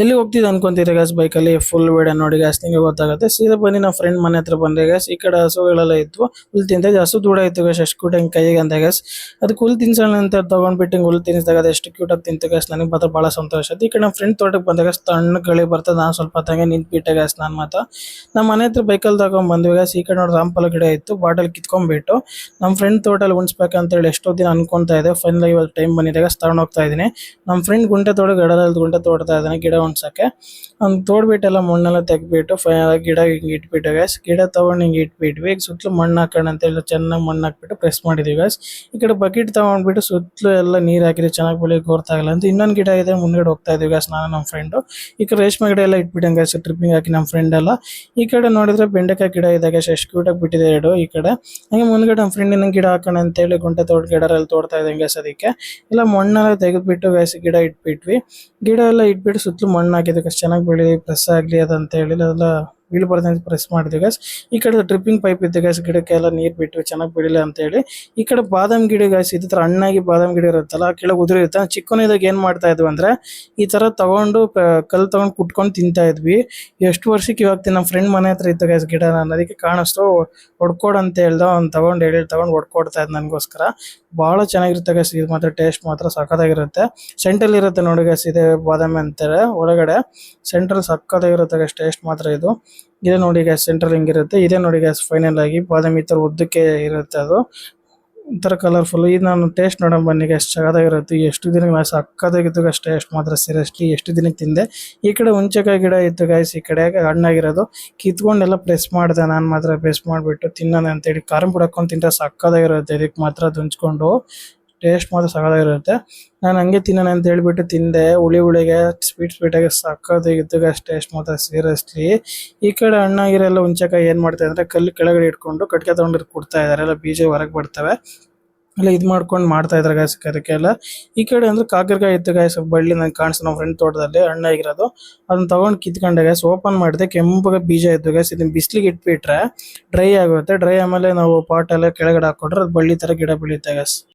ಎಲ್ಲಿ ಹೋಗ್ತಿದ್ದೆ ಅನ್ಕೊಂತೀರಿ ಗ್ಯಾಸ್ ಬೈಕಲ್ಲಿ ಫುಲ್ ವಿಡಿಯೋ ನೋಡಿ ಗ್ಯಾಸ್ ನಿಮಗೆ ಗೊತ್ತಾಗುತ್ತೆ. ಸೀದಾ ಬನ್ನಿ ನಮ್ಮ ಫ್ರೆಂಡ್ ಮನೆ ಹತ್ರ ಬಂದೆ ಗ್ಯಾಸ್. ಈ ಕಡೆ ಹಸುಗಳೆಲ್ಲ ಇತ್ತು, ಹುಲ್ ತಿಂತಿದ್ದೆ. ಹಸು ದೂಡ ಇತ್ತು ಗ್ಯಾಸ್, ಎಷ್ಟು ಕ್ಯೂಟ್ ಆಗಿ ಕೈಗೆ ಅಂತ ಗ್ಯಾಸ್. ಅದಕ್ಕೆ ಹುಲ್ ತಿನ್ಸೋಣ ಅಂತ ತಗೊಂಡ್ಬಿಟ್ಟು ಹುಲ್ ತಿನ್ನಿಸಿದಾಗ ಅದು ಎಷ್ಟು ಕ್ಯೂಟ್ ಆಗಿ ತಿಂತು ಗ್ಯಾಸ್. ನನಗೆ ಮಾತ್ರ ಭಾಳ ಸಂತೋಷ ಆಯ್ತು. ಈ ಕಡೆ ನಮ್ಮ ಫ್ರೆಂಡ್ ತೋಟಕ್ಕೆ ಬಂದ ಗ್ಯಾಸ್, ತಣ್ಣ ಗಾಳಿ ಬರ್ತದೆ. ನಾನು ಸ್ವಲ್ಪ ಹೊತ್ತಂಗೆ ನಿಂತ್ಬಿಟ್ಟೆ ಗ್ಯಾಸ್. ನಾನು ಮಾತ್ರ ನಮ್ಮ ಮನೆ ಹತ್ರ ಬೈಕಲ್ಲಿ ತಗೊಂಡ್ ಬಂದ್ವಿ ಗ್ಯಾಸ್. ಈ ಕಡೆ ನೋಡಿ ರಾಂಪಲ ಗಿಡ ಇತ್ತು, ಬಾಟಲ್ ಕಿತ್ಕೊಂಡ್ಬಿಟ್ಟು ನಮ್ಮ ಫ್ರೆಂಡ್ ತೋಟಲ್ಲಿ ಉಣಿಸ್ಬೇಕಂತೇಳಿ ಎಷ್ಟೋ ದಿನ ಅನ್ಕೊಂತಾ ಇದೆ. ಫೈನಲ್ ಇವತ್ತು ಟೈಮ್ ಬಂದಿದೆ ಗ್ಯಾಸ್, ತಗೊಂಡು ಹೋಗ್ತಾ ಇದ್ದೀನಿ. ನಮ್ಮ ಫ್ರೆಂಡ್ ಗುಂಟೆ ತೋಟ ಗಡದಲ್ಲಿ ಗುಂಟೆ ತೋಡ್ತಾ ಇದ್ದಾನೆ ಗಿಡ ಉಣ್ಸಕ್ಕೆ. ಅವ್ನು ತೋಡ್ಬಿಟ್ಟೆಲ್ಲ ಮಣ್ಣೆಲ್ಲ ತೆಗ್ಬಿಟ್ಟು ಗಿಡ ಹಿಂಗೆ ಇಟ್ಬಿಟ್ಟು ಗ್ಯಾಸ್. ಗಿಡ ತಗೊಂಡು ಹಿಂಗೆ ಇಟ್ಬಿಟ್ವಿ. ಈಗ ಸುತ್ತಲೂ ಮಣ್ಣು ಹಾಕೋಣ ಅಂತ ಎಲ್ಲ ಚೆನ್ನಾಗಿ ಮಣ್ಣು ಹಾಕ್ಬಿಟ್ಟು ಪ್ರೆಸ್ ಮಾಡಿದ್ವಿ ಗ್ಯಾಸ್. ಈ ಕಡೆ ಬಕೆಟ್ ತಗೊಂಡ್ಬಿಟ್ಟು ಸುತ್ತಲೂ ಎಲ್ಲ ನೀರು ಹಾಕಿದ್ರೆ ಚೆನ್ನಾಗಿ ಬೆಳೆ ಗೊತ್ತಾಗಲ್ಲ ಅಂತ ಇನ್ನೊಂದು ಗಿಡ ಇದೆ ಮುಂದ್ಗಡೆ ಹೋಗ್ತಾ ಇದ್ವಿ ಗ್ಯಾಸ್, ನಾನು ನಮ್ಮ ಫ್ರೆಂಡು. ಈ ಕಡೆ ರೇಷ್ಮೆ ಗಿಡ ಎಲ್ಲ ಇಟ್ಬಿಟ್ಟಂಗೆ ಗ್ಯಾಸ್, ಟ್ರಿಪ್ಪಿಂಗ್ ಹಾಕಿ ನಮ್ಮ ಫ್ರೆಂಡ್ ಎಲ್ಲ. ಈ ಕಡೆ ನೋಡಿದ್ರೆ ಬೆಂಡೆಕಾಯಿ ಗಿಡ ಇದೆ ಗ್ಯಾಸ್, ಎಷ್ಟು ಕ್ಯೂಟಾಗಿ ಬಿಟ್ಟಿದೆ ಎರಡು. ಈ ಕಡೆ ಹಂಗೆ ಮುಂದ್ಗಡೆ ನಮ್ಮ ಫ್ರೆಂಡ್ ಇನ್ನೊಂದು ಗಿಡ ಹಾಕೋಣ ಅಂತೇಳಿ ಗುಂಟೆ ತೋಟ ಗಿಡರೆಲ್ಲ ತೋಡ್ತಾ ಇದ್ದಂಗೆ ಗ್ಯಾಸ್. ಅದಕ್ಕೆ ಎಲ್ಲ ಮಣ್ಣೆಲ್ಲ ತೆಗೆದ್ಬಿಟ್ಟು ಗ್ಯಾಸ್ ಗಿಡ ಇಟ್ಬಿಟ್ವಿ. ಗಿಡ ಎಲ್ಲ ಇಟ್ಬಿಟ್ಟು ಸುತ್ತಲೂ ಮಣ್ಣು ಹಾಕಿದ್ವಿ ಗ್ಯಾಸ್, ಚೆನ್ನಾಗಿ ಬೆಳಿ ಪ್ರೆಸ್ ಆಗಲಿ ಅದಂತ ಹೇಳಿ ಅದೆಲ್ಲ ಬೀಳ್ಬಾರ್ದು ಪ್ರೆಸ್ ಮಾಡಿದ್ವಿ ಗ್ಯಾಸ್. ಈ ಕಡೆ ಡ್ರಿಪ್ಪಿಂಗ್ ಪೈಪ್ ಇತ್ತು ಗ್ಯಾಸ್, ಗಿಡಕ್ಕೆಲ್ಲ ನೀರು ಬಿಟ್ಟು ಚೆನ್ನಾಗಿ ಬೆಳಿಲ್ಲ ಅಂತ ಹೇಳಿ. ಈ ಕಡೆ ಬಾದಾಮ್ ಗಿಡ ಗ್ಯಾಸ್, ಇದೇ ಥರ ಹಣ್ಣಾಗಿ ಬಾದಾಮ್ ಗಿಡ ಇರುತ್ತಲ್ಲ, ಕೆಳಗೆ ಉದುರಿರುತ್ತೆ. ಚಿಕ್ಕವನಿದಾಗ ಏನು ಮಾಡ್ತಾ ಇದ್ವಿ ಅಂದರೆ ಈ ಥರ ತಗೊಂಡು ಕಲ್ಲು ತಗೊಂಡು ಕುಟ್ಕೊಂಡು ತಿಂತಾ ಇದ್ವಿ. ಎಷ್ಟು ವರ್ಷಕ್ಕೆ ಇವಾಗ ನಮ್ಮ ಫ್ರೆಂಡ್ ಮನೆ ಹತ್ರ ಇತ್ತು ಗ್ಯಾಸ್ ಗಿಡ. ನಾನು ಅದಕ್ಕೆ ಕಾಣಿಸ್ತು, ಹೊಡ್ಕೊಡು ಅಂತ ಹೇಳ್ದ. ಅವ್ನು ತಗೊಂಡು ತಗೊಂಡು ಹೊಡ್ಕೊಡ್ತಾ ಇದ್ದ ನನಗೋಸ್ಕರ. ಭಾಳ ಚೆನ್ನಾಗಿರುತ್ತೆ ಗ್ಯಾಸ್, ಇದು ಮಾತ್ರ ಟೇಸ್ಟ್ ಮಾತ್ರ ಸಖತ್ತಾಗಿರುತ್ತೆ. ಸೆಂಟ್ರಲ್ ಇರುತ್ತೆ ನೋಡಿ ಗ್ಯಾಸ್, ಇದೆ ಬಾದಾಮಿ ಅಂತಾರೆ ಒಳಗಡೆ. ಸೆಂಟ್ರಲ್ ಸಖತ್ತಾಗಿರುತ್ತೆ ಗ್ಯಾಸ್, ಟೇಸ್ಟ್ ಮಾತ್ರ ಇದು. ಇದೆ ನೋಡಿ ಗ್ಯಾಸ್ ಸೆಂಟ್ರಲ್ ಹಿಂಗಿರುತ್ತೆ. ಇದೆ ನೋಡಿ ಗ್ಯಾಸ್ ಫೈನಲ್ ಆಗಿ ಬಾದಾಮಿ ಈ ಥರ ಉದ್ದಕ್ಕೆ ಇರುತ್ತೆ, ಅದು ಒಂಥರ ಕಲರ್ಫುಲ್. ಇದು ನಾನು ಟೇಸ್ಟ್ ನೋಡೋಣ ಬನ್ನಿ ಗ್ಯಾಸ್, ಚೆನ್ನಾಗಿರುತ್ತೆ. ಎಷ್ಟು ದಿನಕ್ಕೆ ನಾನು ಸಕ್ಕತ್ತಾಗಿತ್ತು ಗ್ಯಾಸ್, ಟೇಸ್ಟ್ ಮಾತ್ರ ಸೀರಿಯಸ್ಲಿ ಎಷ್ಟು ದಿನಕ್ಕೆ ತಿಂದೆ. ಈ ಕಡೆ ಹುಂಚೆಕಾಯಿ ಗಿಡ ಇತ್ತು ಗ್ಯಾಸ್, ಈ ಕಡೆ ಹಣ್ಣಾಗಿರೋದು ಕಿತ್ಕೊಂಡೆಲ್ಲ ಪ್ರೆಸ್ ಮಾಡಿದೆ. ನಾನು ಮಾತ್ರ ಪ್ರೆಸ್ ಮಾಡಿಬಿಟ್ಟು ತಿನ್ನೋಣ ಅಂತೇಳಿ ಖಾರ ಪುಡಿ ಹಾಕೊಂಡು ತಿಂದರೆ ಸಕ್ಕತ್ತಾಗಿರುತ್ತೆ. ಇದಕ್ಕೆ ಮಾತ್ರ ಅದು ಹಂಚ್ಕೊಂಡು ಟೇಸ್ಟ್ ಮಾತ್ರ ಸಕ್ಕತ್ತಾಗಿರುತ್ತೆ. ನಾನು ಹಂಗೆ ತಿನ್ನೋಣ ಅಂತ ಹೇಳ್ಬಿಟ್ಟು ತಿಂದೆ. ಹುಳಿಗೆ ಸ್ವೀಟಾಗಿ ಸಕ್ಕತ್ತಾಗಿತ್ತು ಗ್ಯಾಸ್, ಟೇಸ್ಟ್ ಮಾತ್ರ ಸೀರಿಯಸ್ಲಿ. ಈ ಕಡೆ ಹಣ್ಣಾಗಿರೆಲ್ಲ ಹುಂಚೆಕಾಯಿ ಏನು ಮಾಡ್ತಾರೆ ಅಂದರೆ ಕಲ್ಲು ಕೆಳಗಡೆ ಇಟ್ಕೊಂಡು ಕಟ್ಗೆ ತೊಗೊಂಡು ಕೊಡ್ತಾ ಇದ್ದಾರೆ. ಎಲ್ಲ ಬೀಜ ಹೊರಗೆ ಬರ್ತವೆ ಎಲ್ಲ ಇದು ಮಾಡ್ಕೊಂಡು ಮಾಡ್ತಾ ಇದ್ದಾರೆ ಗ್ಯಾಸ್ ಅದಕ್ಕೆಲ್ಲ. ಈ ಕಡೆ ಅಂದ್ರೆ ಕಾಕರಕಾಯಿ ಇತ್ತು ಗ್ಯಾಸ್, ಬಳ್ಳಿ ನಂಗೆ ಕಾಣಿಸ್ತು ನಮ್ಮ ಫ್ರೆಂಡ್ ತೋಟದಲ್ಲಿ ಹಣ್ಣಾಗಿರೋದು. ಅದನ್ನ ತಗೊಂಡು ಕಿತ್ಕೊಂಡೆ ಗ್ಯಾಸ್. ಓಪನ್ ಮಾಡಿದೆ, ಕೆಂಪಗೆ ಬೀಜ ಇತ್ತು ಗ್ಯಾಸ್. ಇದನ್ನ ಬಿಸಿಲಿಗೆ ಇಟ್ಬಿಟ್ರೆ ಡ್ರೈ ಆಗುತ್ತೆ. ಡ್ರೈ ಆಮೇಲೆ ನಾವು ಪಾಟ್ ಎಲ್ಲ ಕೆಳಗಡೆ ಹಾಕೊಂಡ್ರೆ ಅದು ಬಳ್ಳಿ ಥರ ಗಿಡ ಬೆಳೆಯುತ್ತೆ ಗ್ಯಾಸ್.